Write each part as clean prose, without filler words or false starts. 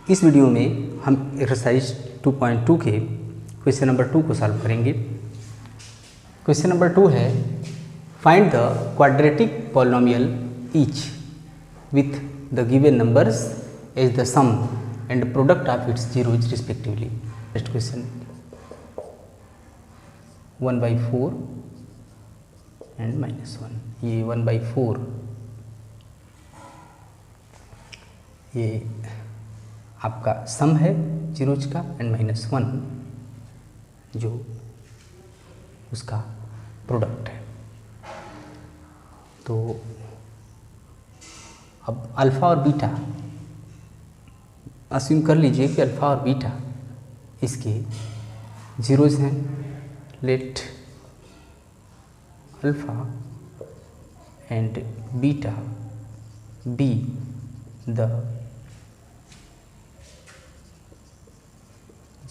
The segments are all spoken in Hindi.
इस वीडियो में हम एक्सरसाइज 2.2 के क्वेश्चन नंबर 2 को सॉल्व करेंगे। क्वेश्चन नंबर 2 है find the quadratic polynomial each with the given numbers as the sum and product of its zeros respectively. Next question 1/4 and -1। ये 1/4 ये आपका सम है जीरोज का एंड -1 जो उसका प्रोडक्ट है। तो अब अल्फ़ा और बीटा अस्यूम कर लीजिए कि अल्फ़ा और बीटा इसके जीरोज हैं। Let alpha and beta be the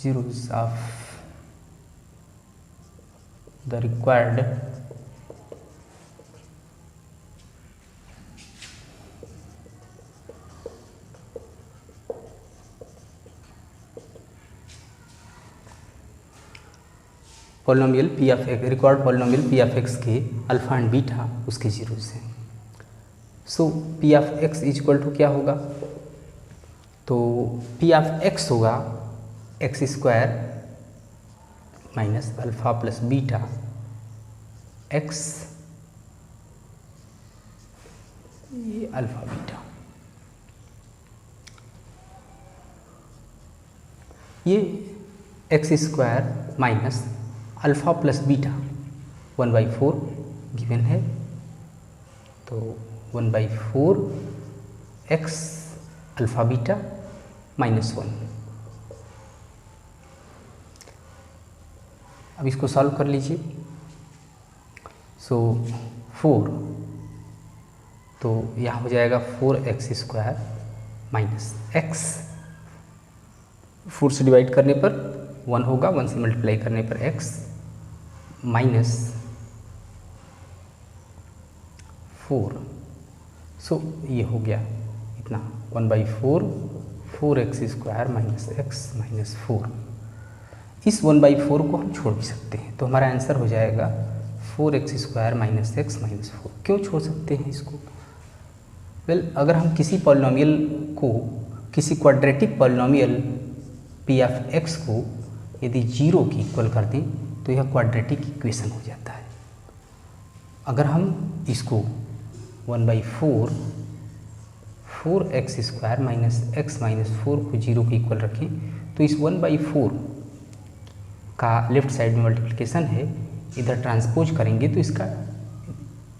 zeros of the required polynomial P of x, required polynomial P of x के अल्फ़ा एंड बीटा उसके जीरोज हैं। So P of x is equal to क्या होगा? तो पी ऑफ एक्स होगा x square minus alpha plus beta x, ये अल्फ़ा बीटा, ये x square minus alpha plus beta 1/4 given है। तो 1/4 एक्स अल्फ़ा बीटा -1। अब इसको सॉल्व कर लीजिए। सो 4 तो यहाँ हो जाएगा 4x स्क्वायर माइनस एक्स, 4 से डिवाइड करने पर 1 होगा, 1 से मल्टीप्लाई करने पर x माइनस 4। सो ये हो गया इतना 1/4 4x square minus x minus 4। इस 1/4 को हम छोड़ भी सकते हैं, तो हमारा आंसर हो जाएगा 4x square minus x minus 4। क्यों छोड़ सकते हैं इसको? अगर हम किसी पॉलिनोमियल को, किसी quadratic polynomial P of x को यदि 0 की इक्वल कर दें तो यह क्वाड्रेटिक इक्वेशन हो जाता है। अगर हम इसको 1/4 4x square minus x minus 4 को 0 के इक्वल रखें तो इस 1/4 का लेफ्ट साइड में मल्टीप्लिकेशन है, इधर ट्रांसपोज करेंगे तो इसका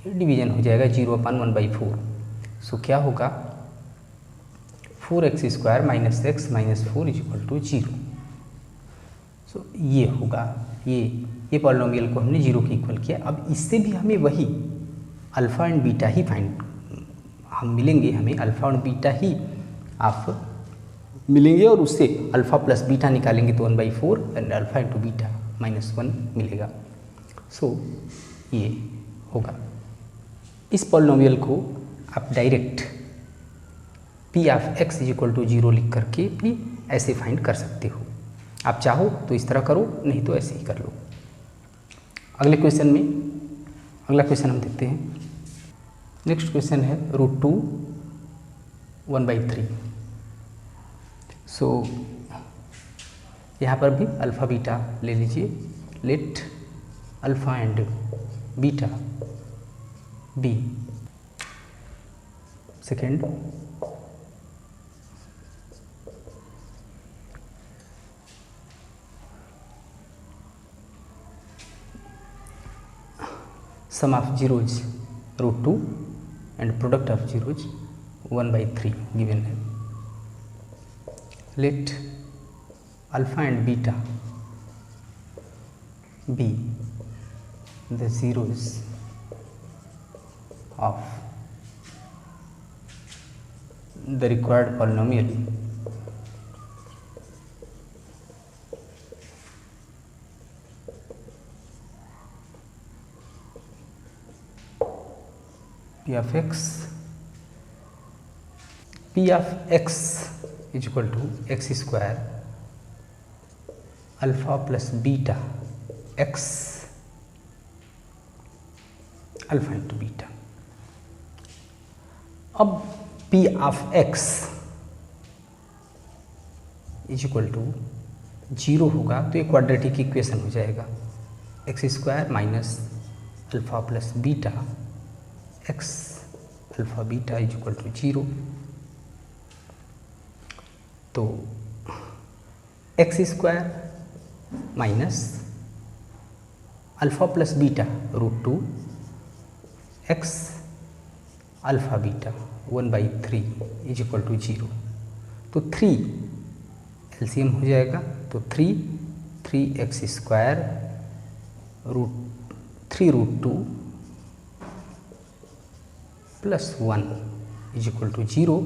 डिवीजन हो जाएगा 0/1/4। सो क्या होगा 4x square minus x minus 4 is equal to 0। So ये होगा, ये पॉलिनोमियल को हमने 0 के इक्वल किया। अब इससे भी हमें वही alpha and beta he find हम मिलेंगे, हमें अल्फ़ा और बीटा ही आप मिलेंगे और उससे अल्फ़ा प्लस बीटा निकालेंगे तो 1/4 एंड अल्फ़ा इंटू बीटा -1 मिलेगा। सो ये होगा। इस पॉलिनोमियल को आप direct p of x is equal to 0 लिख करके भी ऐसे फाइंड कर सकते हो। आप चाहो तो इस तरह करो, नहीं तो ऐसे ही कर लो। अगले क्वेश्चन में, अगला क्वेश्चन हम देखते हैं। नेक्स्ट क्वेश्चन है √2 1/3। सो यहाँ पर भी अल्फ़ा बीटा ले लीजिए। Let alpha and beta be second sum of zeros √2 and product of zeros 1/3 given है। Let alpha and beta be the zeros of the required polynomial p of x is equal to x square alpha plus beta x alpha into beta. अब P of x is equal to 0 होगा तो ये क्वाड्रेटिक इक्वेशन हो जाएगा, x square minus alpha plus beta x alpha beta is equal to 0। तो x square minus alpha plus beta √2 x alpha beta 1/3 is equal to 0। तो 3 एलसीएम हो जाएगा, तो 3 x square √3 plus 1 is equal to 0।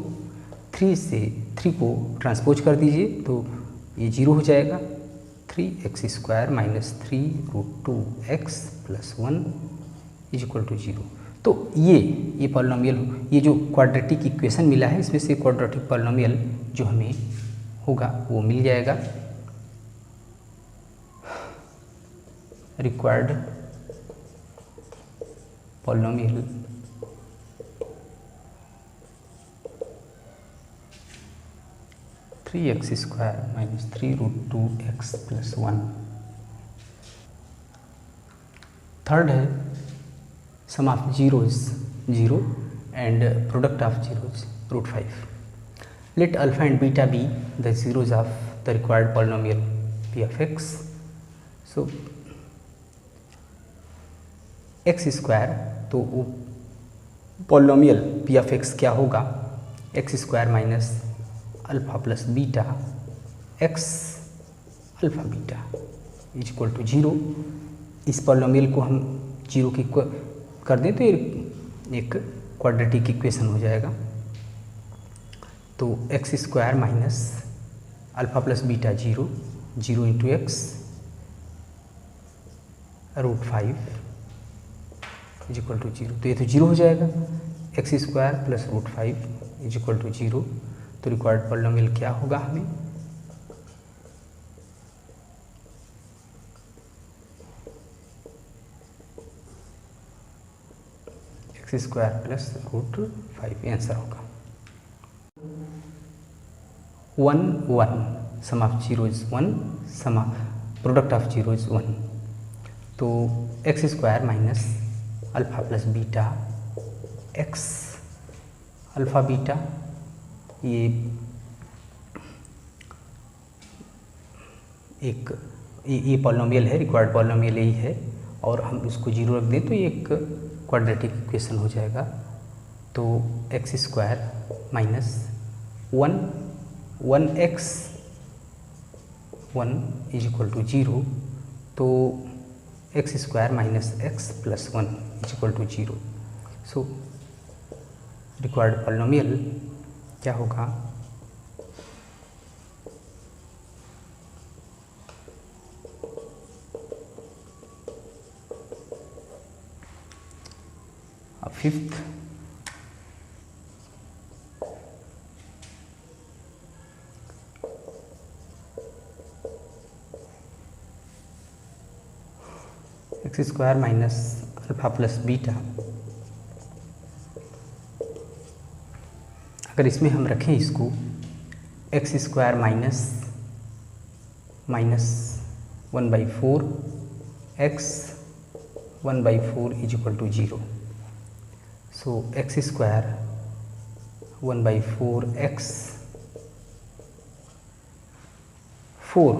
3 से 3 को ट्रांसपोज कर दीजिए तो ये 0 हो जाएगा, 3 x square minus 3 √2 x plus 1 is equal to 0। तो ये पॉलिनोमियल, ये जो क्वाड्रेटिक इक्वेशन मिला है इसमें से क्वाड्रेटिक पॉलिनोमियल जो हमें होगा वो मिल जाएगा। Required polynomial three x square minus 3 √2 x plus 1। Third है sum of zeros 0 and product of zeros √5। Let alpha and beta be the zeros of the required polynomial p of x. So x square, तो वो पॉलिनोमियल p of x क्या होगा, x square minus alpha plus beta x alpha beta is equal to 0। इस पॉलिनोमियल को हम 0 की कर दें तो ये एक क्वाड्रेटिक इक्वेशन हो जाएगा। तो x square minus alpha plus beta 0 into x √5 is equal to 0। तो ये तो 0 हो जाएगा, x square plus √5 is equal to 0। तो रिक्वायर्ड पॉलिनोमियल क्या होगा हमें, एक्स स्क्वायर प्लस √5 आंसर होगा। 1 1 sum of zero is 1, sum product of zero is 1। तो x square minus alpha plus beta x alpha beta, ये पॉलिनोमियल है, रिक्वायर्ड पॉलिनोमियल यही है और हम इसको 0 रख दें तो ये एक क्वाड्रेटिक इक्वेशन हो जाएगा। तो x square minus 1 x 1 is equal to 0। तो x square minus x plus 1 is equal to 0। So required polynomial क्या होगा, fifth x square minus alpha plus beta, अगर इसमें हम रखें इसको x square minus 1/4 x 1/4 is equal to 0। So x square 1/4 x 4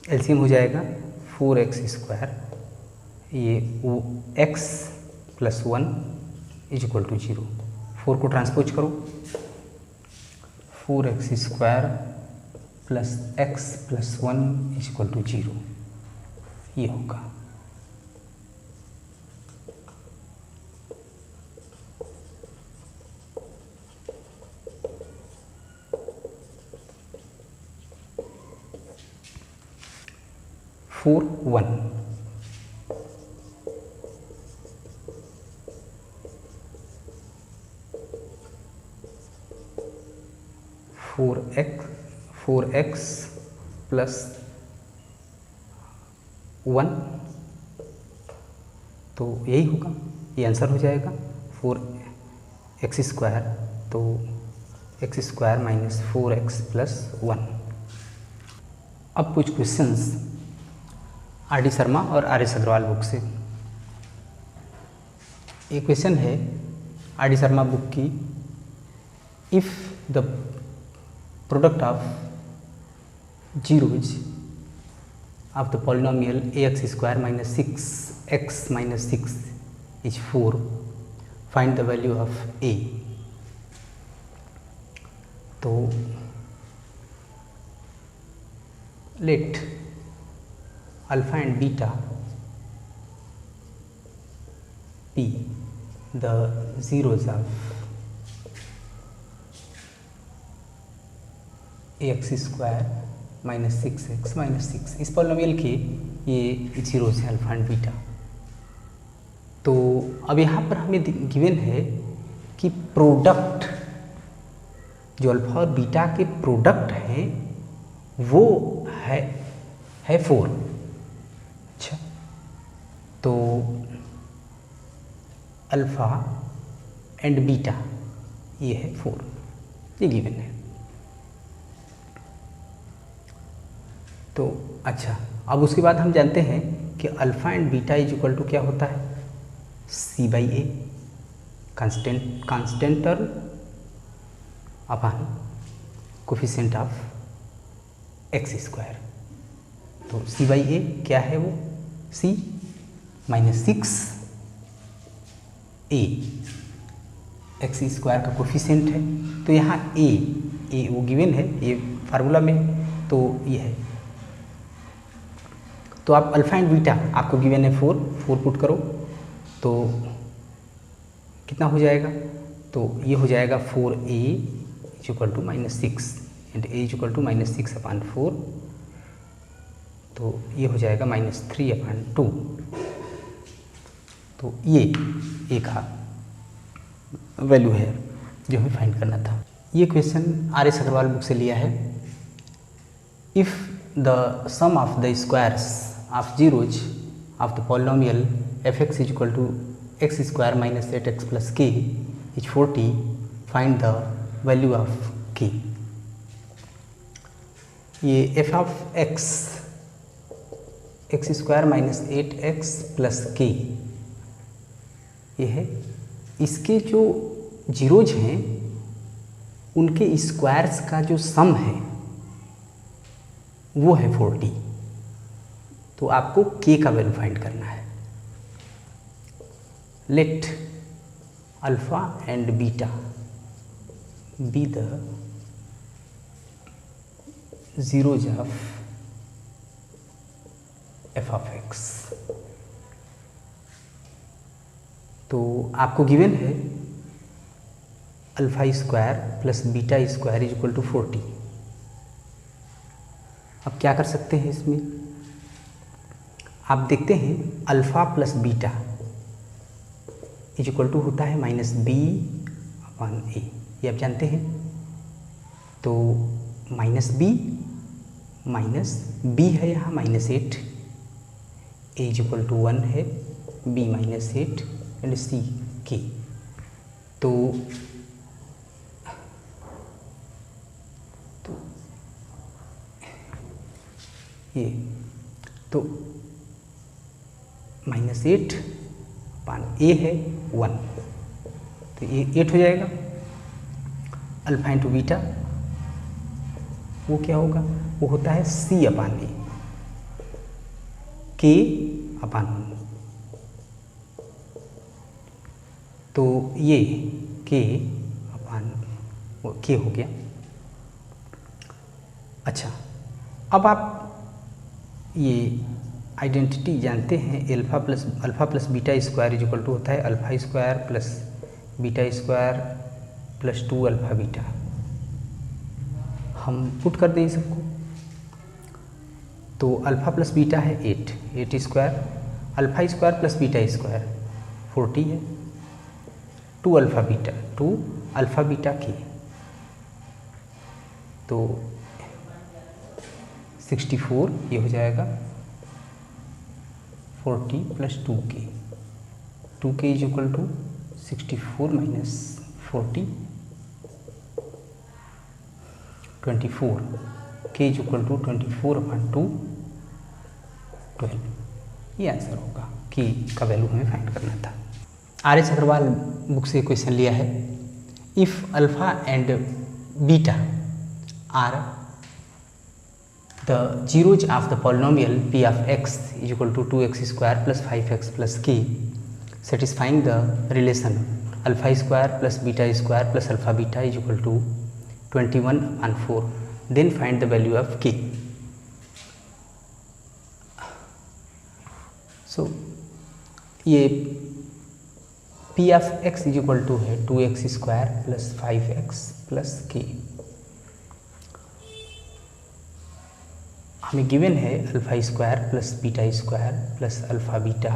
LCM हो जाएगा 4x स्क्वायर, ये वो x plus 1 is equal to 0। 4 को ट्रांसपोज करो, 4x square plus x plus 1 is equal to 0, ये होगा। फोर 1 एक्स 4x प्लस 1, तो यही होगा, ये आंसर हो जाएगा 4x², तो x² माइनस 4x प्लस 1। अब कुछ क्वेश्चंस आर.डी. शर्मा और आर.एस. अग्रवाल बुक से। एक क्वेश्चन है आर.डी. शर्मा बुक की, if the product of zeros of the polynomial ax² minus 6x minus 6 is 4, find the value of a। तो let alpha and beta p the zeros of ax² minus 6x minus 6, इस पॉलिनोमियल के ये जीरोज हैं अल्फा एंड बीटा। तो अब यहाँ पर हमें गिवन है कि प्रोडक्ट जो अल्फा और बीटा के प्रोडक्ट हैं वो है 4। अच्छा, तो अल्फ़ा एंड बीटा ये है 4, ये गिवन है। तो अच्छा, अब उसके बाद हम जानते हैं कि alpha and beta is equal to क्या होता है, c/a constant term upon coefficient of x²। तो c/a क्या है, वो c माइनस 6a x² का कोफिशिएंट है। तो यहाँ a वो गिवन है, ये फार्मूला में, तो ये है। तो आप अल्फ़ा एंड बीटा आपको गिवन है 4 पुट करो तो कितना हो जाएगा, तो ये हो जाएगा 4a is equal to minus 6 and a is equal to minus 6/4, तो ये हो जाएगा माइनस 3/2। तो ये एक वैल्यू है जो हमें फाइंड करना था। ये क्वेश्चन आर.एस. अग्रवाल बुक से लिया है। If the sum of the squares of zeros of the polynomial f(x) is equal to x² minus 8x plus k is 40, find the value of k। ये f of x² minus 8x plus k ये है, इसके जो जीरोज हैं उनके स्क्वायर्स का जो सम है वो है 40। तो आपको k का वैल्यू फाइंड करना है। Let alpha and beta be the zeros of f of x। तो आपको गिवन है alpha plus beta is equal to 40। अब क्या कर सकते हैं इसमें, आप देखते हैं alpha plus beta is equal to होता है माइनस b/a, ये आप जानते हैं। तो माइनस b है यहाँ -8, a इज इक्वल टू 1 है, b -8 एंड c k। तो ये तो -8/a है 1, तो ये 8 हो जाएगा। अल्फा इंटू बीटा वो क्या होगा, वो होता है c/a, k/1। तो ये k हो गया। अच्छा, अब आप ये आइडेंटिटी जानते हैं, alpha plus beta is equal to होता है alpha plus beta plus 2 alpha beta. हम पुट कर दें सबको, तो अल्फ़ा प्लस बीटा है 8 स्क्वायर, अल्फा² प्लस बीटा² 40 है, 2 अल्फ़ा बीटा k। तो 64 ये हो जाएगा 40 plus 2k, 2k is equal to 64 minus 40, 24, k is equal to 24/2, 12। ये आंसर होगा, k का वैल्यू हमें फाइंड करना था। RS अग्रवाल बुक से क्वेश्चन लिया है, if alpha and beta are the zeros of the polynomial p of x is equal to 2x square plus 5x plus k, satisfying the relation alpha square plus beta square plus alpha beta is equal to 21/4, then find the value of k. So ये p of x is equal to है 2x square plus 5x plus k, हमें गिवन है alpha square plus beta square plus alpha beta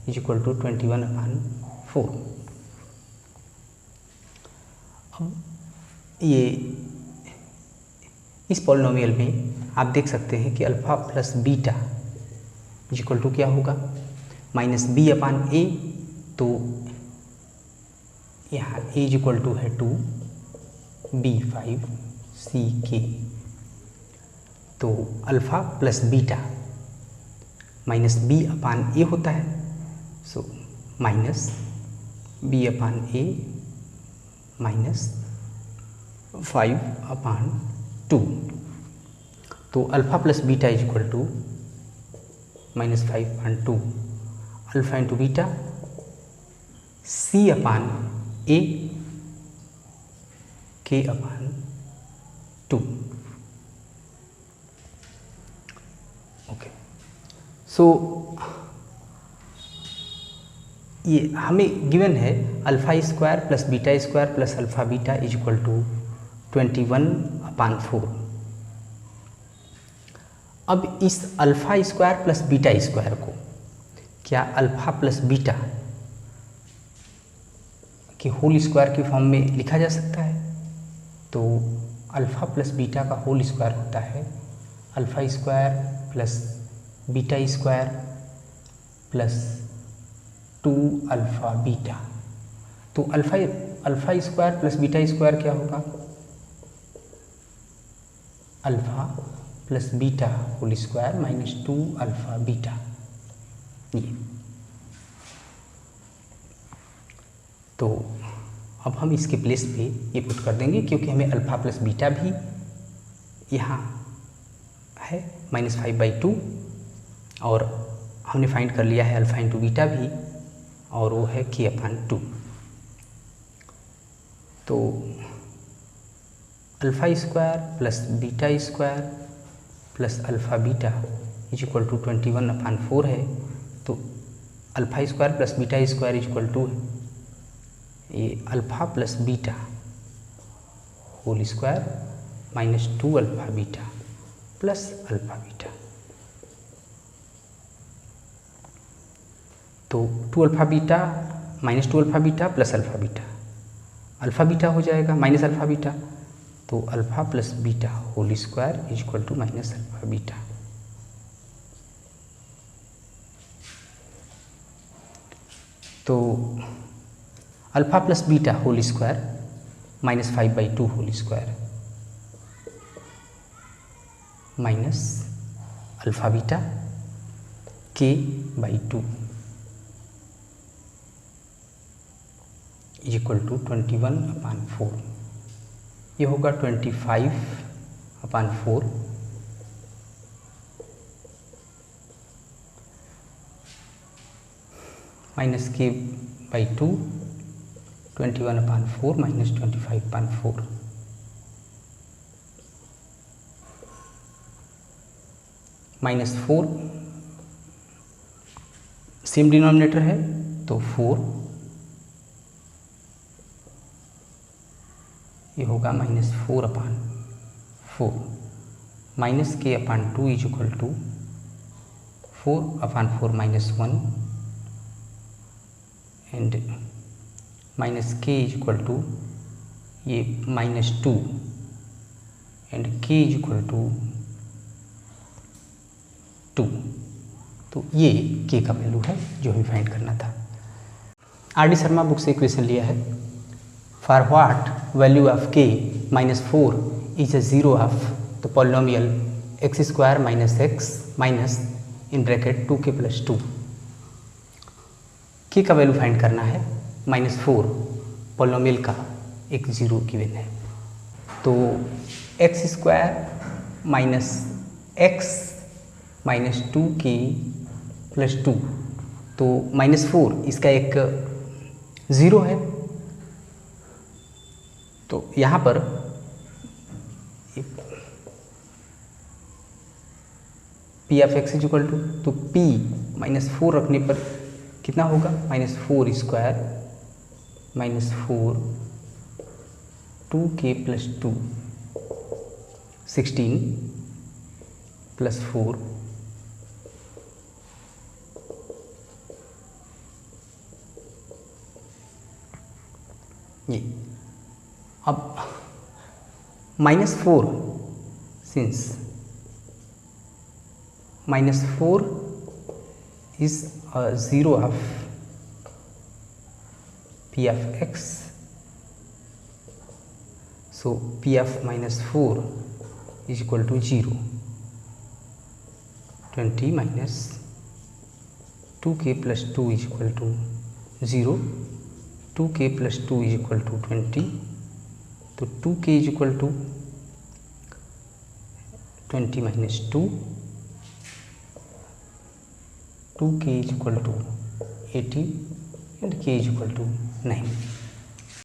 is equal to 21/4। अब ये इस पॉलिनोमियल में आप देख सकते हैं कि alpha plus beta is equal to क्या होगा, -b/a, तो यहाँ a इज इक्वल टू है 2, b 5, c k, तो अल्फ़ा प्लस बीटा -b/a होता है, सो -b/a माइनस 5/2, तो alpha plus beta is equal to -5/2, alpha into beta c/a k/2। So ये हमें गिवन है alpha square plus beta square plus alpha beta is equal to 21/4। अब इस alpha square plus beta square को क्या अल्फ़ा प्लस बीटा के होल स्क्वायर की फॉर्म में लिखा जा सकता है? तो अल्फ़ा प्लस बीटा का होल स्क्वायर होता है alpha square plus beta square plus 2 alpha beta, तो alpha square plus beta square क्या होगा, alpha plus beta whole square minus 2 alpha beta. ये तो अब हम इसके प्लेस पे ये पुट कर देंगे, क्योंकि हमें अल्फ़ा प्लस बीटा भी यहाँ है -5/2, और हमने फाइंड कर लिया है अल्फ़ा इंटू बीटा भी, और वो है k/2। तो alpha square plus beta square plus alpha beta is equal to 21/4 है, तो alpha square plus beta square is equal to ये alpha plus beta whole square minus 2 alpha beta plus alpha beta, तो 2 alpha beta minus 2 alpha beta plus alpha beta हो जाएगा माइनस अल्फ़ा बीटा, तो alpha plus beta whole square is equal to minus alpha beta. तो alpha plus beta whole square -5/2 whole square minus alpha beta k/2 is equal to 21/4। ये होगा 25/4 minus k/2, 21/4 minus 25/4, -4 same denominator है, तो 4 ये होगा -4/4 minus k/2 is equal to 4/4 -1 and minus k is equal to ये -2 and k is equal to 2। तो ये k का वैल्यू है जो हमें फाइंड करना था। R.D. शर्मा बुक से इक्वेशन लिया है। For what value of k -4 is a zero of the polynomial x² - x minus in bracket 2k + 2। k का वैल्यू फाइंड करना है, -4 पॉलिनोमियल का एक जीरो गिवन है। तो x² - x माइनस 2k + 2, तो -4 इसका एक ज़ीरो है। तो यहाँ पर p of x is equal to, तो p -4 रखने पर कितना होगा, -4² -4 2k + 2 16 + 4 ये। अब -4 since -4 is a zero of p of x, so p of -4 is equal to 0। 20 minus 2k + 2 is equal to 0। 2k + 2 is equal to 20, तो 2k is equal to 20 minus 2, 2k is equal to 80 and k is equal to 9।